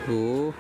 Tuh.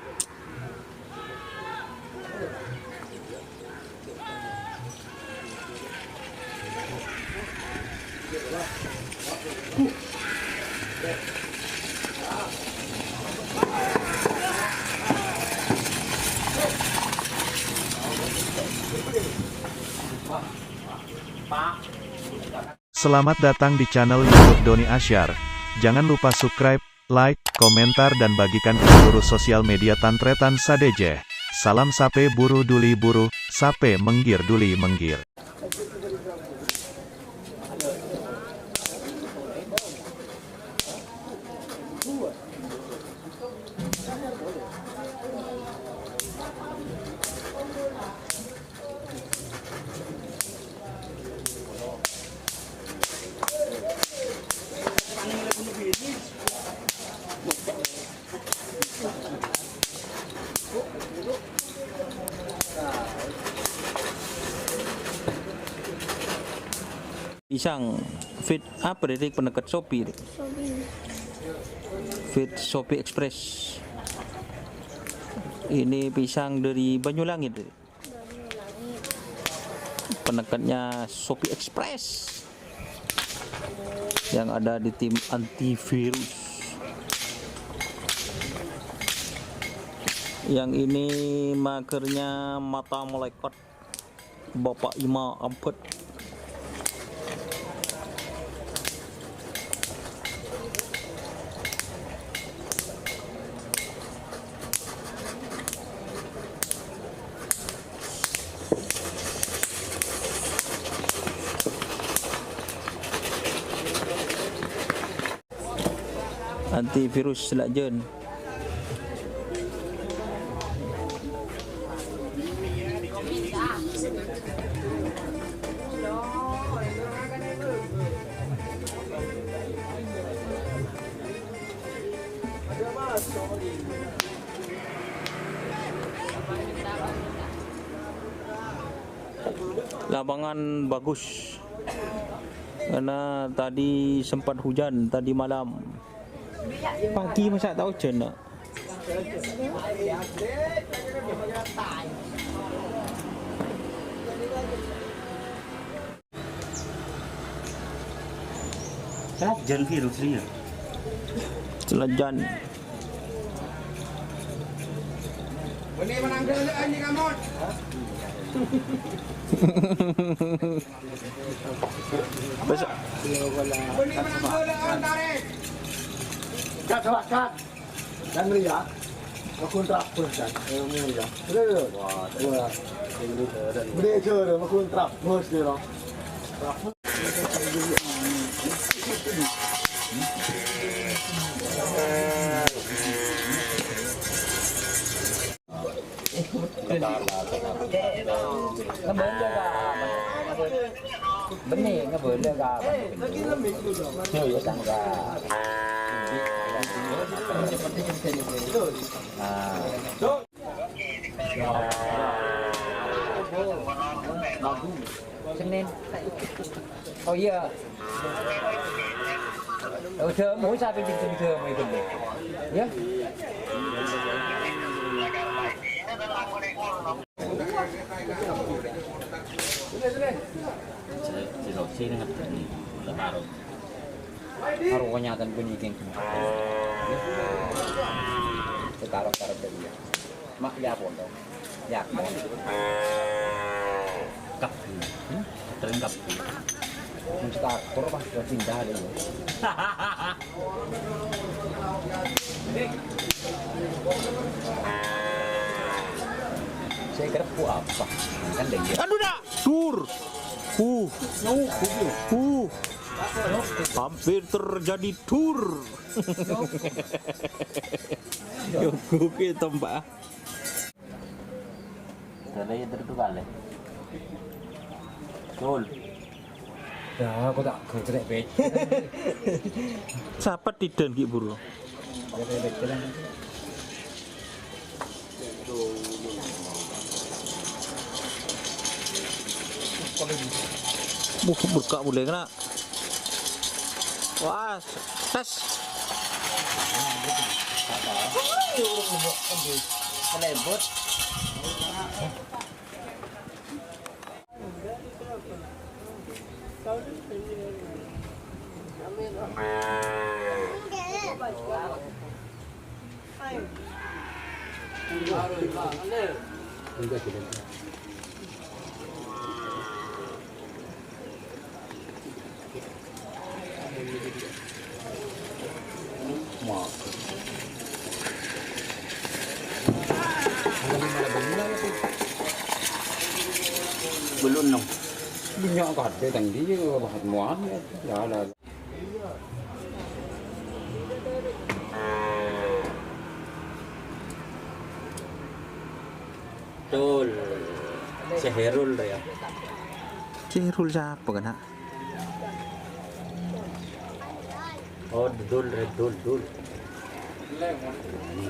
Selamat datang di channel YouTube Doni Asyar. Jangan lupa subscribe, like, komentar dan bagikan ke seluruh sosial media Tantretan Sadeje. Salam sape buru duli buru, sape menggir duli menggir. Pisang fit apa dari penekat Shopee? Fit Shopee Express. Ini pisang dari Banyulangit. Penekatnya Shopee Express yang ada di tim antivirus. Yang ini makernya mata malaikat Bapak Ima Ampet. Antivirus selajen. Lapangan bagus karena tadi sempat hujan tadi malam. Pagi masa tahu hujan nak. Jan virus dia. Selajan. Ini menang dulu anjing kamu. Besok. Ini menang dulu tarik. Kat kat. Dan ria. Aku kontrak perusahaan. Ini ya. Wah, wah. Ini je aku kontrak bos dia loh. Benih nggak boleh nggak? Iya tangga. Senin. Oh iya. Udah mau sampai di sini ke mau ikut ya? Sini ngerti lebaran. Harus kenyataan penyidik. Sekarang dia. Mak ya pun dong. Ya. Kap. Terengkap. Mencetak korban sudah pindah dulu. Saya kira apa? Kan dia. Aduh nak. Tur. Hampir terjadi tur. Yo kuki tempat. Saya tertukar le. Betul. Ya, aku tak kerja bet. Siapa tidak Ki Buru? Buka boleh kena. Wah, tes. Kelebot. Belum nong. Nhỏ còn cái thành tí hạt món đó là Betul. Seherul ya. Cirul siapa kan, Nak? Oh, dul.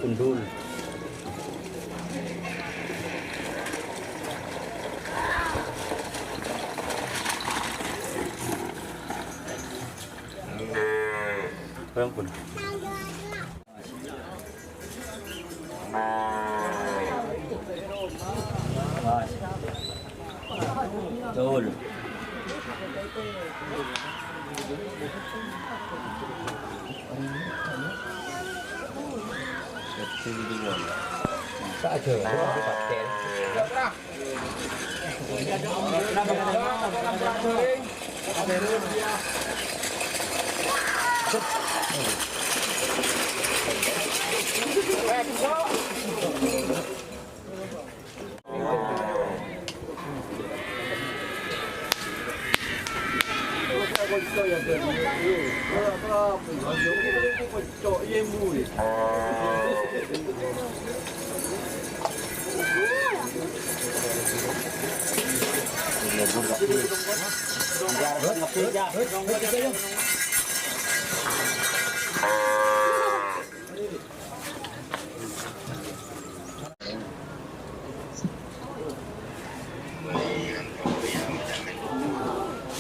Kundul. Kurang pun. Betul. xã trường nó bị bật đèn.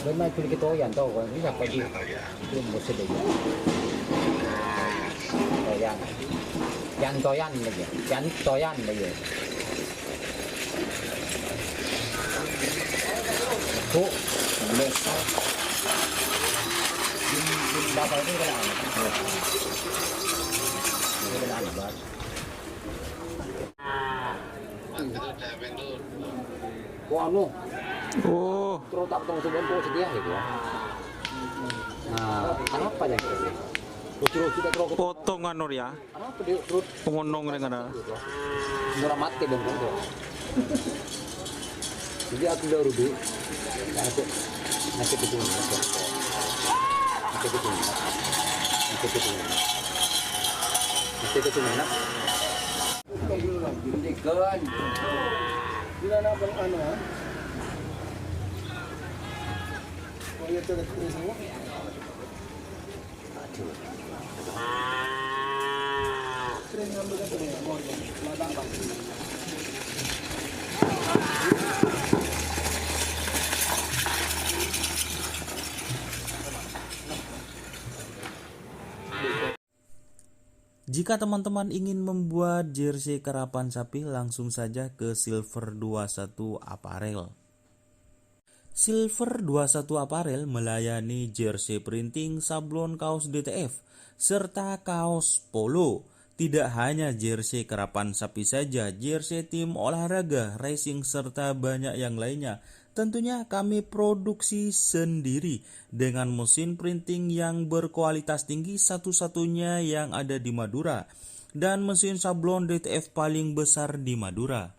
Với mai kulit itu yang tahu kan ini apa di itu musuh dia. Toyan lagi. Toyan lagi. Tuh, boleh. Dapat ini kan? Ini kan ada. Anu. Oh, Terus tak tahu sebentar sedia gitu ya. Nah, kenapa yang ini? Terus kita terus potongan Nur ya. kenapa dia terus Pengonong dengan murah mati dong itu. Jadi aku udah rugi. Nanti itu. Jika teman-teman ingin membuat jersey karapan sapi, langsung saja ke Silver 21 Apparel. Silver 21 Apparel melayani jersey printing, sablon kaos DTF, serta kaos polo. Tidak hanya jersey karapan sapi saja, jersey tim olahraga, racing, serta banyak yang lainnya. Tentunya kami produksi sendiri dengan mesin printing yang berkualitas tinggi, satu-satunya yang ada di Madura, dan mesin sablon DTF paling besar di Madura.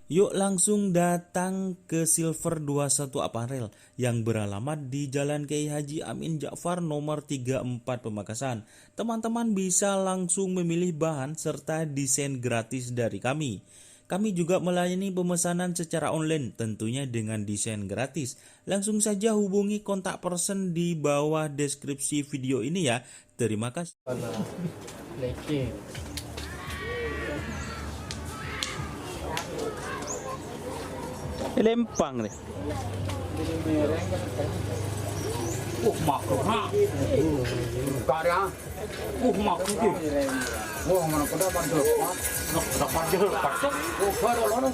Yuk langsung datang ke Silver 21 Apparel yang beralamat di Jalan Kiai Haji Amin Ja'far nomor 34 Pamekasan. Teman-teman bisa langsung memilih bahan serta desain gratis dari kami. Kami juga melayani pemesanan secara online, tentunya dengan desain gratis. Langsung saja hubungi kontak person di bawah deskripsi video ini ya. Terima kasih. Lempang nih. Makruh. Kak dia. Mak kudu. Oh, mana pada pada. Dapat je, pasang. Oh, kalau.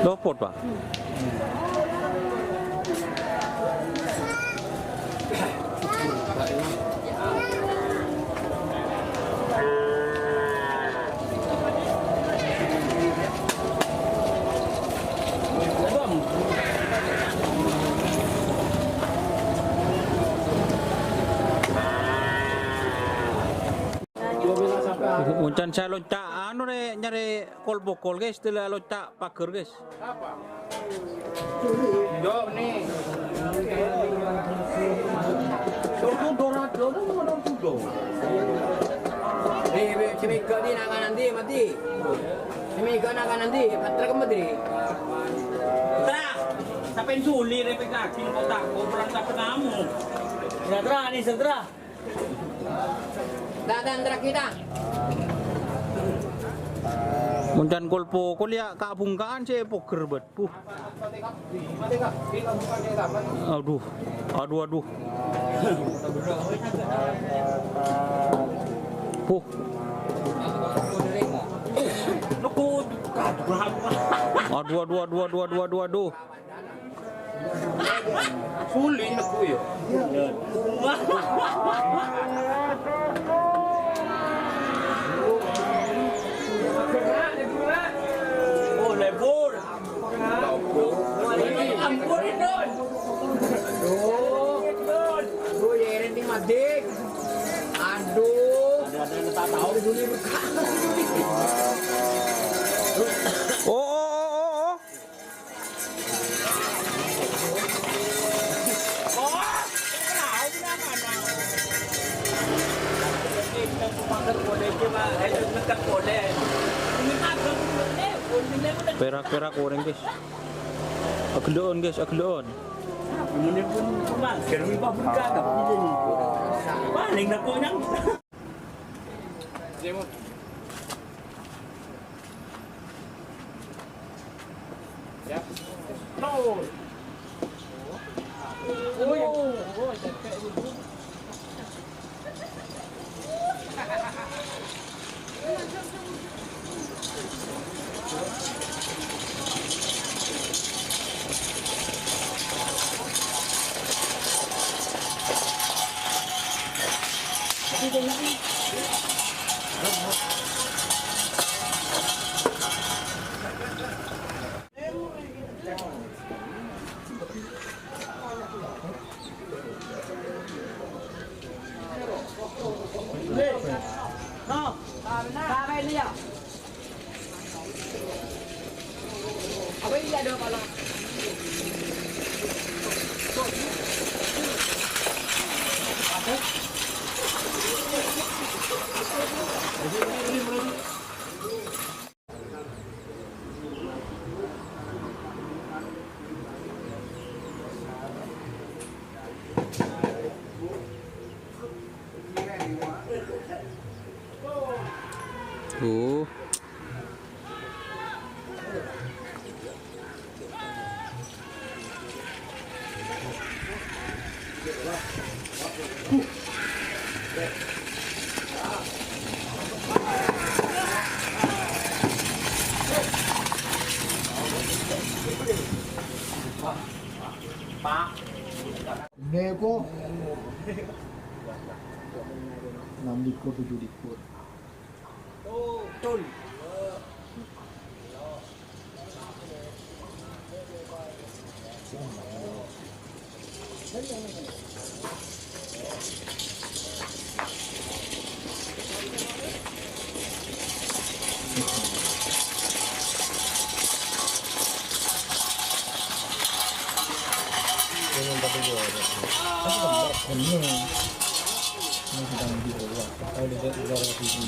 Dopot, Pak. Uncan saya loncat anu re nyari kol bokol guys, setelah loncat pagar guys. Jom nih. Nih, cemika di naga nanti mati. Cemika naga nanti, patra kemati. Tra, sampai suli re pegakin kotak, kurang dapat kamu. Ya Tra, nih Tra. Dadan tra kita. Muncan kolpo kuliah kabungkaan sih poker bet. Aduh. Puh. Aduh. Sulin aku ya. Oh, lebur. Ampun itu. Aduh, ya ini madik. Aduh. Ada tak tahu dulu. Oh. Perak orang guys. Ageloon. Ini pun kuman, kermi pa buka ka pidin. Paling na ko nang. Apa ini ada kalau? Tuh. Neko 6 likur 7 likur. Ini sedang dibawa. Kalau dia udah TV.